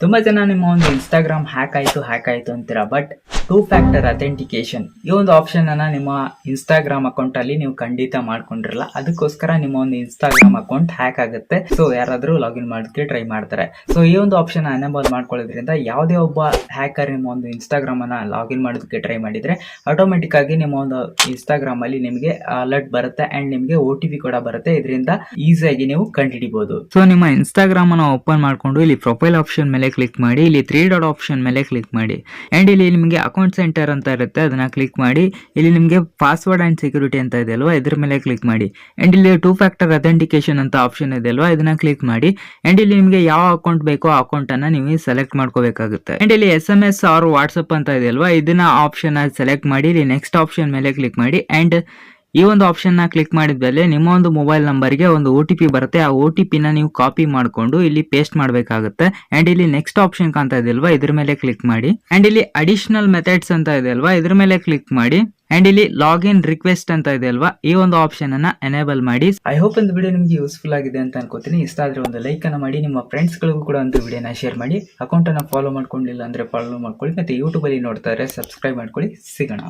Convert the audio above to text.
ತುಂಬಾ ಜನ ನಿಮ್ಮ ಒಂದು ಇನ್ಸ್ಟಾಗ್ರಾಮ್ ಹ್ಯಾಕ್ ಆಯ್ತು ಅಂತೀರಾ. ಬಟ್ 2 ಫ್ಯಾಕ್ಟರ್ ಅಥೆಂಟಿಕೇಶನ್ ಈ ಒಂದು ಆಪ್ಷನ್ ಅನ್ನ ನಿಮ್ಮ ಇನ್ಸ್ಟಾಗ್ರಾಮ್ ಅಕೌಂಟ್ ಅಲ್ಲಿ ನೀವು ಖಂಡಿತ ಮಾಡ್ಕೊಂಡಿರಲ್ಲ. ಅದಕ್ಕೋಸ್ಕರ ನಿಮ್ಮ ಒಂದು ಇನ್ಸ್ಟಾಗ್ರಾಮ್ ಅಕೌಂಟ್ ಹ್ಯಾಕ್ ಆಗುತ್ತೆ. ಸೊ ಯಾರಾದ್ರೂ ಲಾಗಿನ್ ಮಾಡೋದಕ್ಕೆ ಟ್ರೈ ಮಾಡ್ತಾರೆ. ಸೊ ಈ ಒಂದು ಆಪ್ಷನ್ ಅನೇಬಲ್ ಮಾಡ್ಕೊಳ್ಳೋದ್ರಿಂದ ಯಾವುದೇ ಒಬ್ಬ ಹ್ಯಾಕರ್ ನಿಮ್ಮ ಒಂದು ಇನ್ಸ್ಟಾಗ್ರಾಮ್ ಅನ್ನ ಲಾಗಿನ್ ಮಾಡೋದಕ್ಕೆ ಟ್ರೈ ಮಾಡಿದ್ರೆ ಆಟೋಮೆಟಿಕ್ ಆಗಿ ನಿಮ್ಮ ಒಂದು ಇನ್ಸ್ಟಾಗ್ರಾಮ್ ಅಲ್ಲಿ ನಿಮಗೆ ಅಲರ್ಟ್ ಬರುತ್ತೆ ಅಂಡ್ ನಿಮಗೆ OTP ಕೂಡ ಬರುತ್ತೆ. ಇದರಿಂದ ಈಸಿಯಾಗಿ ನೀವು ಕಂಡುಹಿಡಿಬಹುದು. ಸೊ ನಿಮ್ಮ ಇನ್ಸ್ಟಾಗ್ರಾಮ್ ಅನ್ನು ಓಪನ್ ಮಾಡ್ಕೊಂಡು ಇಲ್ಲಿ ಪ್ರೊಫೈಲ್ ಆಪ್ಷನ್ ಮೇಲೆ ಕ್ಲಿಕ್ ಮಾಡಿ, ಇಲ್ಲಿ 3 ಡಾಟ್ ಆಪ್ಷನ್ ಮೇಲೆ ಕ್ಲಿಕ್ ಮಾಡಿ ಅಂಡ್ ಇಲ್ಲಿ ನಿಮಗೆ ಅಕೌಂಟ್ ಸೆಂಟರ್ ಅಂತ ಇರುತ್ತೆ, ಅದನ್ನ ಕ್ಲಿಕ್ ಮಾಡಿ. ಇಲ್ಲಿ ನಿಮಗೆ ಪಾಸ್ವರ್ಡ್ ಅಂಡ್ ಸೆಕ್ಯೂರಿಟಿ ಅಂತ ಇದೆ ಅಲ್ವಾ, ಇದ್ರ ಮೇಲೆ ಕ್ಲಿಕ್ ಮಾಡಿ ಅಂಡ್ ಇಲ್ಲಿ 2 ಫ್ಯಾಕ್ಟರ್ ಅಥೆಂಟಿಕೇಶನ್ ಅಂತ ಆಪ್ಷನ್ ಇದೆ ಅಲ್ವಾ, ಇದನ್ನ ಕ್ಲಿಕ್ ಮಾಡಿ ಅಂಡ್ ಇಲ್ಲಿ ನಿಮಗೆ ಯಾವ ಅಕೌಂಟ್ ಬೇಕೋ ಆ ಅಕೌಂಟ್ ಅನ್ನ ನೀವು ಸೆಲೆಕ್ಟ್ ಮಾಡ್ಕೋಬೇಕಾಗುತ್ತೆ. ಅಂಡ್ ಇಲ್ಲಿ SMS ಆರ್ ವಾಟ್ಸ್ಆಪ್ ಅಂತ ಇದೆ ಅಲ್ವಾ, ಇದನ್ನ ಆಪ್ಷನ್ ಸೆಲೆಕ್ಟ್ ಮಾಡಿ ಇಲ್ಲಿ ನೆಕ್ಸ್ಟ್ ಆಪ್ಷನ್ ಮೇಲೆ ಕ್ಲಿಕ್ ಮಾಡಿ ಅಂಡ್ ಈ ಒಂದು ಆಪ್ಷನ್ ನ ಕ್ಲಿಕ್ ಮಾಡಿದ್ಮೇಲೆ ನಿಮ್ಮ ಒಂದು ಮೊಬೈಲ್ ನಂಬರ್ಗೆ ಒಂದು OTP ಬರುತ್ತೆ. ಆ OTP ನ ನೀವು ಕಾಪಿ ಮಾಡಿಕೊಂಡು ಇಲ್ಲಿ ಪೇಸ್ಟ್ ಮಾಡಬೇಕಾಗುತ್ತೆ ಅಂಡ್ ಇಲ್ಲಿ ನೆಕ್ಸ್ಟ್ ಆಪ್ಷನ್ ಕಾಣ್ತಾ ಇದೆ ಅಲ್ವಾ, ಇದ್ರ ಮೇಲೆ ಕ್ಲಿಕ್ ಮಾಡಿ ಅಂಡ್ ಇಲ್ಲಿ ಅಡಿಷನಲ್ ಮೆಥಡ್ಸ್ ಅಂತ ಇದೆ ಅಲ್ವಾ, ಇದ್ರ ಮೇಲೆ ಕ್ಲಿಕ್ ಮಾಡಿ ಅಂಡ್ ಇಲ್ಲಿ ಲಾಗಿನ್ ರಿಕ್ವೆಸ್ಟ್ ಅಂತ ಇದೆ ಅಲ್ವಾ, ಈ ಒಂದು ಆಪ್ಷನ್ ಅನ್ನ ಎನೇಬಲ್ ಮಾಡಿ. ಐ ಹೋಪ್ ಒಂದು ವಿಡಿಯೋ ನಿಮಗೆ ಯೂಸ್ಫುಲ್ ಆಗಿದೆ ಅಂತ ಅನ್ಕೋತೀನಿ. ಇಷ್ಟ ಆದ್ರೆ ಒಂದು ಲೈಕ್ ಅನ್ನ ಮಾಡಿ, ನಿಮ್ಮ ಫ್ರೆಂಡ್ಸ್ ಗಳಿಗೂ ಕೂಡ ಒಂದು ವಿಡಿಯೋನ ಶೇರ್ ಮಾಡಿ. ಅಕೌಂಟ್ ಅನ್ನ ಫಾಲೋ ಮಾಡ್ಕೊಂಡಿಲ್ಲ ಅಂದ್ರೆ ಫಾಲೋ ಮಾಡ್ಕೊಳ್ಳಿ, ಮತ್ತೆ ಯೂಟ್ಯೂಬ್ ಅಲ್ಲಿ ನೋಡ್ತಾ ಇದ್ರೆ ಸಬ್ಸ್ಕ್ರೈಬ್ ಮಾಡ್ಕೊಳ್ಳಿ. ಸಿಗೋಣ.